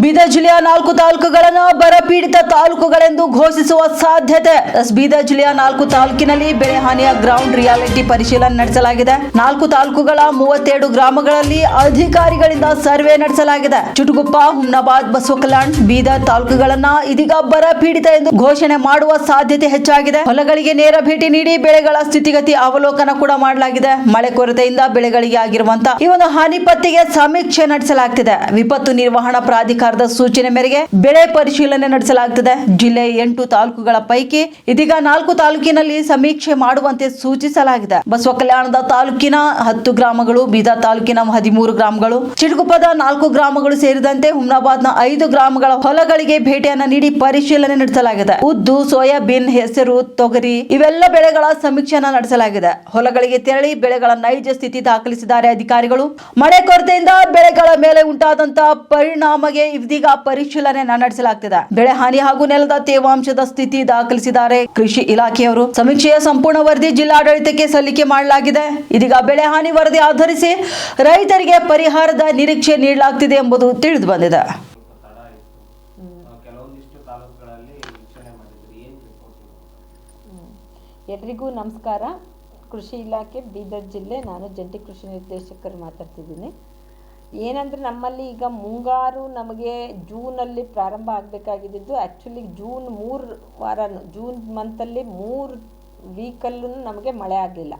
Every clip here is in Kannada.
ಬೀದರ್ ಜಿಲ್ಲೆಯ 4 ತಾಲೂಕುಗಳನ್ನು ಬರಪೀಡಿತ ತಾಲೂಕುಗಳೆಂದು ಘೋಷಿಸುವ ಸಾಧ್ಯತೆ. ಬೀದರ್ ಜಿಲ್ಲೆಯ 4 ತಾಲೂಕಿನಲ್ಲಿ ಬೆಳೆ ಹಾನಿಯ ಗ್ರೌಂಡ್ ರಿಯಾಲಿಟಿ ಪರಿಶೀಲನೆ ನಡೆಸಲಾಗಿದೆ. 4 ತಾಲೂಕುಗಳ 32 ಗ್ರಾಮಗಳಲ್ಲಿ ಅಧಿಕಾರಿಗಳಿಂದ ಸರ್ವೆ ನಡೆಸಲಾಗಿದೆ. ಚುಟುಗುಪ್ಪ, ಹುಮ್ನಾಬಾದ್, ಬಸವಕಲ್ಯಾಣ್, ಬೀದರ್ ತಾಲೂಕುಗಳನ್ನ ಇದೀಗ ಬರಪೀಡಿತ ಎಂದು ಘೋಷಣೆ ಮಾಡುವ ಸಾಧ್ಯತೆ ಹೆಚ್ಚಾಗಿದೆ. ಹೊಲಗಳಿಗೆ ನೇರ ಭೇಟಿ ನೀಡಿ ಬೆಳೆಗಳ ಸ್ಥಿತಿಗತಿ ಅವಲೋಕನ ಕೂಡ ಮಾಡಲಾಗಿದೆ. ಮಳೆ ಕೊರತೆಯಿಂದ ಬೆಳೆಗಳಿಗೆ ಆಗಿರುವಂತಹ ಈ ಒಂದು ಹಾನಿ ಪತ್ತೆಗೆ ಸಮೀಕ್ಷೆ ನಡೆಸಲಾಗುತ್ತಿದೆ. ವಿಪತ್ತು ನಿರ್ವಹಣಾ ಪ್ರಾಧಿಕಾರದ ಸೂಚನೆ ಮೇರೆಗೆ ಬೆಳೆ ಪರಿಶೀಲನೆ ನಡೆಸಲಾಗುತ್ತದೆ. ಜಿಲ್ಲೆ 8 ತಾಲೂಕುಗಳ ಪೈಕಿ ಇದೀಗ 4 ತಾಲೂಕಿನಲ್ಲಿ ಸಮೀಕ್ಷೆ ಮಾಡುವಂತೆ ಸೂಚಿಸಲಾಗಿದೆ. ಬಸವಕಲ್ಯಾಣದ ತಾಲೂಕಿನ 10 ಗ್ರಾಮಗಳು, ಬೀದರ್ ತಾಲೂಕಿನ 13 ಗ್ರಾಮಗಳು, ಚಿಟಗುಪ್ಪದ 4 ಗ್ರಾಮಗಳು ಸೇರಿದಂತೆ ಹುಮ್ನಾಬಾದ್ನ 5 ಗ್ರಾಮಗಳ ಹೊಲಗಳಿಗೆ ಭೇಟಿಯನ್ನು ನೀಡಿ ಪರಿಶೀಲನೆ ನಡೆಸಲಾಗಿದೆ. ಉದ್ದು, ಸೋಯಾಬೀನ್, ಹೆಸರು, ತೊಗರಿ ಇವೆಲ್ಲ ಬೆಳೆಗಳ ಸಮೀಕ್ಷೆಯನ್ನು ನಡೆಸಲಾಗಿದೆ. ಹೊಲಗಳಿಗೆ ತೆರಳಿ ಬೆಳೆಗಳ ನೈಜ ಸ್ಥಿತಿ ದಾಖಲಿಸಿದ್ದಾರೆ ಅಧಿಕಾರಿಗಳು. ಮಳೆ ಕೊರತೆಯಿಂದ ಬೆಳೆಗಳ ಮೇಲೆ ಉಂಟಾದಂತಹ ಪರಿಣಾಮಗೆ ಇದೀಗ ಪರಿಶೀಲನೆ ನಡೆಸಲಾಗುತ್ತಿದೆ. ಬೆಳೆ ಹಾನಿ ಹಾಗೂ ನೆಲದ ತೇವಾಂಶದ ಸ್ಥಿತಿ ದಾಖಲಿಸಿದ್ದಾರೆ ಕೃಷಿ ಇಲಾಖೆಯವರು. ಸಮೀಕ್ಷೆಯ ಸಂಪೂರ್ಣ ವರದಿ ಜಿಲ್ಲಾಡಳಿತಕ್ಕೆ ಸಲ್ಲಿಕೆ ಮಾಡಲಾಗಿದೆ. ಇದೀಗ ಬೆಳೆ ಹಾನಿ ವರದಿ ಆಧರಿಸಿ ರೈತರಿಗೆ ಪರಿಹಾರದ ನಿರೀಕ್ಷೆ ನೀಡಲಾಗುತ್ತಿದೆ ಎಂಬುದು ತಿಳಿದು ಬಂದಿದೆ. ಎಲ್ರಿಗೂ ನಮಸ್ಕಾರ. ಕೃಷಿ ಇಲಾಖೆ ಬೀದರ್ ಜಿಲ್ಲೆ, ನಾನು ಜಂಟಿ ಕೃಷಿ ನಿರ್ದೇಶಕರು ಮಾತಾಡ್ತಿದ್ದೀನಿ. ಏನಂದರೆ ನಮ್ಮಲ್ಲಿ ಈಗ ಮುಂಗಾರು ನಮಗೆ ಜೂನಲ್ಲಿ ಪ್ರಾರಂಭ ಆಗಬೇಕಾಗಿದ್ದು, ಆ್ಯಕ್ಚುಲಿ ಜೂನ್ ಮಂತಲ್ಲಿ 3 ವೀಕಲ್ಲೂ ನಮಗೆ ಮಳೆ ಆಗಲಿಲ್ಲ.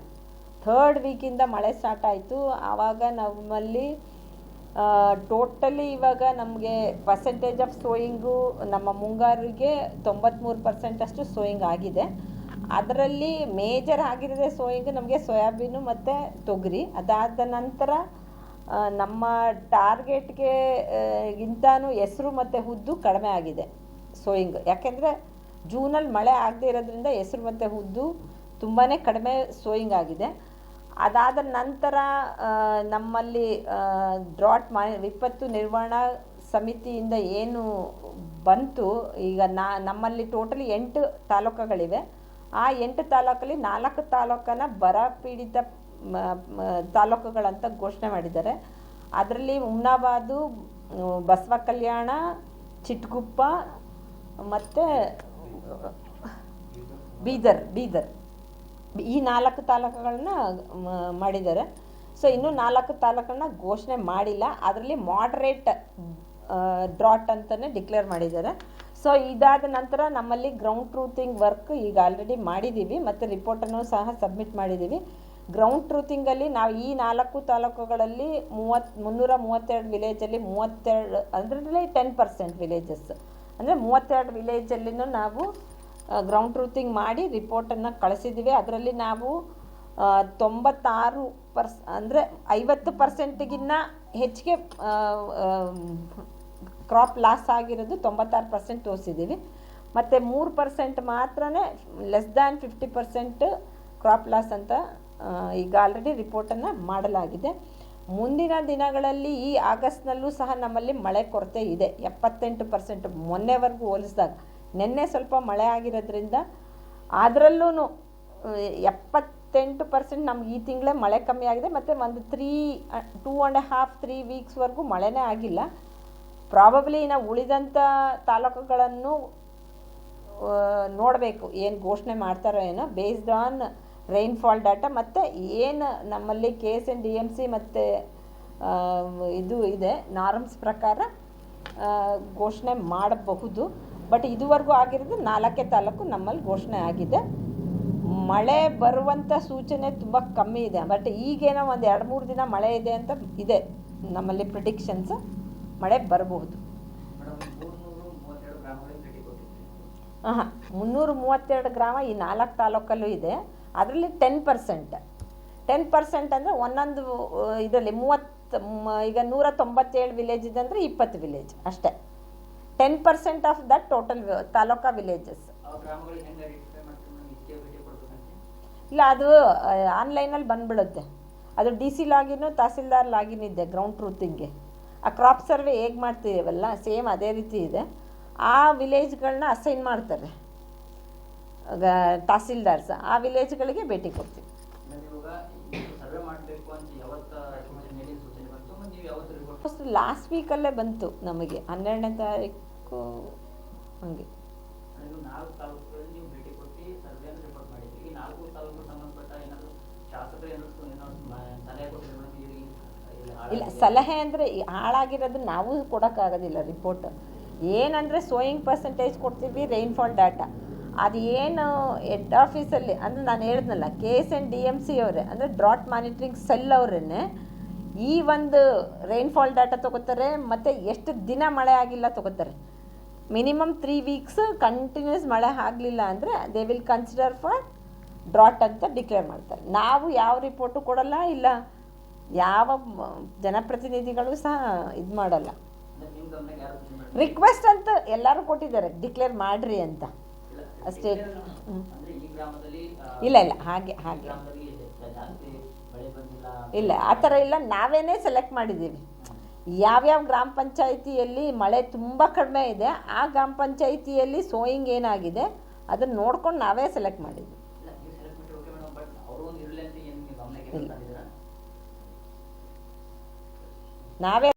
3rd ವೀಕಿಂದ ಮಳೆ ಸ್ಟಾರ್ಟ್ ಆಯಿತು. ಆವಾಗ ನಮ್ಮಲ್ಲಿ ಟೋಟಲಿ ಇವಾಗ ನಮಗೆ ಪರ್ಸೆಂಟೇಜ್ ಆಫ್ ಸೋಯಿಂಗು ನಮ್ಮ ಮುಂಗಾರಿಗೆ 93% ಅಷ್ಟು ಸೋಯಿಂಗ್ ಆಗಿದೆ. ಅದರಲ್ಲಿ ಮೇಜರ್ ಆಗಿರೋದೇ ಸೋಯಿಂಗ್ ನಮಗೆ ಸೋಯಾಬೀನು ಮತ್ತು ತೊಗರಿ. ಅದಾದ ನಂತರ ನಮ್ಮ ಟಾರ್ಗೆಟ್ಗೆ ಗಿಂತನೂ ಹೆಸರು ಮತ್ತು ಉದ್ದು ಕಡಿಮೆ ಆಗಿದೆ ಸೋಯಿಂಗ್. ಯಾಕೆಂದರೆ ಜೂನಲ್ಲಿ ಮಳೆ ಆಗದೆ ಇರೋದ್ರಿಂದ ಹೆಸರು ಮತ್ತು ಉದ್ದು ತುಂಬಾ ಕಡಿಮೆ ಸೋಯಿಂಗ್ ಆಗಿದೆ. ಅದಾದ ನಂತರ ನಮ್ಮಲ್ಲಿ ವಿಪತ್ತು ನಿರ್ವಹಣಾ ಸಮಿತಿಯಿಂದ ಏನು ಬಂತು, ಈಗ ನಮ್ಮಲ್ಲಿ ಟೋಟಲಿ 8 ತಾಲೂಕುಗಳಿವೆ. ಆ 8 ತಾಲೂಕಲ್ಲಿ 4 ತಾಲೂಕನ್ನು ಬರ ಪೀಡಿತ ತಾಲೂಕುಗಳಂತ ಘೋಷಣೆ ಮಾಡಿದ್ದಾರೆ. ಅದರಲ್ಲಿ ಹುಮ್ನಾಬಾದು, ಬಸವಕಲ್ಯಾಣ, ಚಿಟಗುಪ್ಪ ಮತ್ತು ಬೀದರ್ ಈ 4 ತಾಲೂಕುಗಳನ್ನ ಮಾಡಿದ್ದಾರೆ. ಸೊ ಇನ್ನೂ 4 ತಾಲೂಕನ್ನ ಘೋಷಣೆ ಮಾಡಿಲ್ಲ. ಅದರಲ್ಲಿ ಮಾಡ್ರೇಟ್ ಡ್ರಾಟ್ ಅಂತಲೇ ಡಿಕ್ಲೇರ್ ಮಾಡಿದ್ದಾರೆ. ಸೊ ಇದಾದ ನಂತರ ನಮ್ಮಲ್ಲಿ ಗ್ರೌಂಡ್ ಟ್ರೂತಿಂಗ್ ವರ್ಕ್ ಈಗ ಆಲ್ರೆಡಿ ಮಾಡಿದ್ದೀವಿ ಮತ್ತು ರಿಪೋರ್ಟನ್ನು ಸಹ ಸಬ್ಮಿಟ್ ಮಾಡಿದ್ದೀವಿ. ಗ್ರೌಂಡ್ ಟ್ರೂತಿಂಗಲ್ಲಿ ನಾವು ಈ 4 ತಾಲೂಕುಗಳಲ್ಲಿ 332 ವಿಲೇಜಲ್ಲಿ 32 ಅದರಲ್ಲಿ 10% ವಿಲೇಜಸ್ ಅಂದರೆ 32 ವಿಲೇಜಲ್ಲಿನೂ ನಾವು ಗ್ರೌಂಡ್ ಟ್ರೂತಿಂಗ್ ಮಾಡಿ ರಿಪೋರ್ಟನ್ನು ಕಳಿಸಿದ್ದೀವಿ. ಅದರಲ್ಲಿ ನಾವು 96% ಅಂದರೆ 50%ಗಿನ್ನ ಹೆಚ್ಚಿಗೆ ಕ್ರಾಪ್ ಲಾಸ್ ಆಗಿರೋದು 96% ತೋರಿಸಿದ್ದೀವಿ. ಮತ್ತು 3% ಮಾತ್ರ ಲೆಸ್ ದ್ಯಾನ್ 50% ಕ್ರಾಪ್ ಲಾಸ್ ಅಂತ ಈಗ ಆಲ್ರೆಡಿ ರಿಪೋರ್ಟನ್ನು ಮಾಡಲಾಗಿದೆ. ಮುಂದಿನ ದಿನಗಳಲ್ಲಿ ಈ ಆಗಸ್ಟ್ನಲ್ಲೂ ಸಹ ನಮ್ಮಲ್ಲಿ ಮಳೆ ಕೊರತೆ ಇದೆ. 78% ಮೊನ್ನೆವರೆಗೂ ಹೋಲಿಸಿದಾಗ. ನಿನ್ನೆ ಸ್ವಲ್ಪ ಮಳೆ ಆಗಿರೋದ್ರಿಂದ ಅದರಲ್ಲೂ 78% ನಮ್ಗೆ ಈ ತಿಂಗಳೇ ಮಳೆ ಕಮ್ಮಿ ಆಗಿದೆ. ಮತ್ತು ಒಂದು 2.5-3 ವೀಕ್ಸ್ವರೆಗೂ ಮಳೆನೇ ಆಗಿಲ್ಲ. ಪ್ರಾಬಬ್ಲಿ ನಾವು ಉಳಿದಂಥ ತಾಲೂಕುಗಳನ್ನು ನೋಡಬೇಕು, ಏನು ಘೋಷಣೆ ಮಾಡ್ತಾರೋ ಏನೋ, ಬೇಸ್ಡ್ ಆನ್ ರೈನ್ಫಾಲ್ ಡಾಟಾ ಮತ್ತು ಏನು ನಮ್ಮಲ್ಲಿ KSNDMC ಮತ್ತು ಇದು ಇದೆ ನಾರ್ಮ್ಸ್ ಪ್ರಕಾರ ಘೋಷಣೆ ಮಾಡಬಹುದು. ಬಟ್ ಇದುವರೆಗೂ ಆಗಿರೋದು 4 ತಾಲೂಕು ನಮ್ಮಲ್ಲಿ ಘೋಷಣೆ ಆಗಿದೆ. ಮಳೆ ಬರುವಂಥ ಸೂಚನೆ ತುಂಬ ಕಮ್ಮಿ ಇದೆ. ಬಟ್ ಈಗೇನೋ ಒಂದು 2-3 ದಿನ ಮಳೆ ಇದೆ ಅಂತ ಇದೆ ನಮ್ಮಲ್ಲಿ ಪ್ರಿಡಿಕ್ಷನ್ಸ್. ಮಳೆ ಬರಬಹುದು. 332 ಗ್ರಾಮ ಈ 4 ತಾಲೂಕಲ್ಲೂ ಇದೆ. ಅದರಲ್ಲಿ 10% ಅಂದರೆ ಒಂದೊಂದು ಇದರಲ್ಲಿ ಈಗ 197 ವಿಲೇಜ್ ಇದೆ ಅಂದರೆ 20 ವಿಲೇಜ್ ಅಷ್ಟೇ. 10% of that total taluka villages. ಇಲ್ಲ, ಅದು ಆನ್ಲೈನಲ್ಲಿ ಬಂದ್ಬಿಡುತ್ತೆ. ಅದು DC ಲಾಗಿನು, ತಹಸೀಲ್ದಾರ್ ಲಾಗಿನ್ ಇದೆ ಗ್ರೌಂಡ್ ಟ್ರೂತಿಂಗ್ಗೆ. ಆ ಕ್ರಾಪ್ ಸರ್ವೆ ಹೇಗೆ ಮಾಡ್ತೀವಲ್ಲ ಸೇಮ್ ಅದೇ ರೀತಿ ಇದೆ. ಆ ವಿಲೇಜ್ಗಳನ್ನ ಅಸೈನ್ ಮಾಡ್ತಾರೆ ತಹಸೀಲ್ದಾರ್ಸ್. ಆ ವಿಲೇಜ್ಗಳಿಗೆ ಭೇಟಿ ಕೊಡ್ತೀವಿ. ಆಲ್ಮೋಸ್ಟ್ ಲಾಸ್ಟ್ ವೀಕಲ್ಲೇ ಬಂತು ನಮಗೆ 12ನೇ ತಾರೀಕು ಹಂಗೆ. ನೀವು 4 ತಾಲೂಕುಗಳಲ್ಲಿ ನೀವು ಭೇಟಿ ಕೊಟ್ಟು ಸರ್ವೆಯನ್ನು ರಿಪೋರ್ಟ್ ಮಾಡಿದ್ರಿ. ಈ 4 ತಾಲೂಕು ಸಂಬಂಧಪಟ್ಟ ಏನಾದರೂ ಶಾಸಕರು ಏನಾದರೂ ಸಲಹೆ ಕೊಟ್ಟಿದ್ರು? ಇಲ್ಲ, ಸಲಹೆ ಅಂದರೆ ಹಾಳಾಗಿರೋದು ನಾವು ಕೊಡೋಕ್ಕಾಗೋದಿಲ್ಲ ರಿಪೋರ್ಟ್. ಏನಂದರೆ ಸೋಯಿಂಗ್ ಪರ್ಸೆಂಟೇಜ್ ಕೊಡ್ತೀವಿ, ರೈನ್ಫಾಲ್ ಡಾಟಾ. ಅದು ಏನು ಹೆಡ್ ಆಫೀಸಲ್ಲಿ ಅಂದರೆ ನಾನು ಹೇಳಿದ್ನಲ್ಲ KSNDMC ಅವರೇ ಅಂದರೆ ಡ್ರಾಟ್ ಮಾನಿಟ್ರಿಂಗ್ ಸೆಲ್ ಅವರೇ ಈ ಒಂದು ರೈನ್ಫಾಲ್ ಡಾಟಾ ತೊಗೋತಾರೆ ಮತ್ತು ಎಷ್ಟು ದಿನ ಮಳೆ ಆಗಿಲ್ಲ ತೊಗೋತಾರೆ. ಮಿನಿಮಮ್ 3 ವೀಕ್ಸ್ ಕಂಟಿನ್ಯೂಸ್ ಮಳೆ ಆಗಲಿಲ್ಲ ಅಂದರೆ they will consider for drought ಅಂತ ಡಿಕ್ಲೇರ್ ಮಾಡ್ತಾರೆ. ನಾವು ಯಾವ ರಿಪೋರ್ಟು ಕೊಡಲ್ಲ, ಇಲ್ಲ ಯಾವ ಜನಪ್ರತಿನಿಧಿಗಳು ಸಹ ಇದು ಮಾಡಲ್ಲ. ರಿಕ್ವೆಸ್ಟ್ ಅಂತ ಎಲ್ಲರೂ ಕೊಟ್ಟಿದ್ದಾರೆ ಡಿಕ್ಲೇರ್ ಮಾಡಿರಿ ಅಂತ ಅಷ್ಟೇ. ಇಲ್ಲ ಇಲ್ಲ ಹಾಗೆ ಹಾಗೆ ಇಲ್ಲ, ಆ ಥರ ಇಲ್ಲ. ನಾವೇನೇ ಸೆಲೆಕ್ಟ್ ಮಾಡಿದ್ದೀವಿ ಯಾವ್ಯಾವ ಗ್ರಾಮ ಪಂಚಾಯಿತಿಯಲ್ಲಿ ಮಳೆ ತುಂಬ ಕಡಿಮೆ ಇದೆ, ಆ ಗ್ರಾಮ ಪಂಚಾಯಿತಿಯಲ್ಲಿ ಸೋಯಿಂಗ್ ಏನಾಗಿದೆ ಅದನ್ನು ನೋಡ್ಕೊಂಡು ನಾವೇ ಸೆಲೆಕ್ಟ್ ಮಾಡಿದ್ವಿ. ಇಲ್ಲ, ನಾವೇ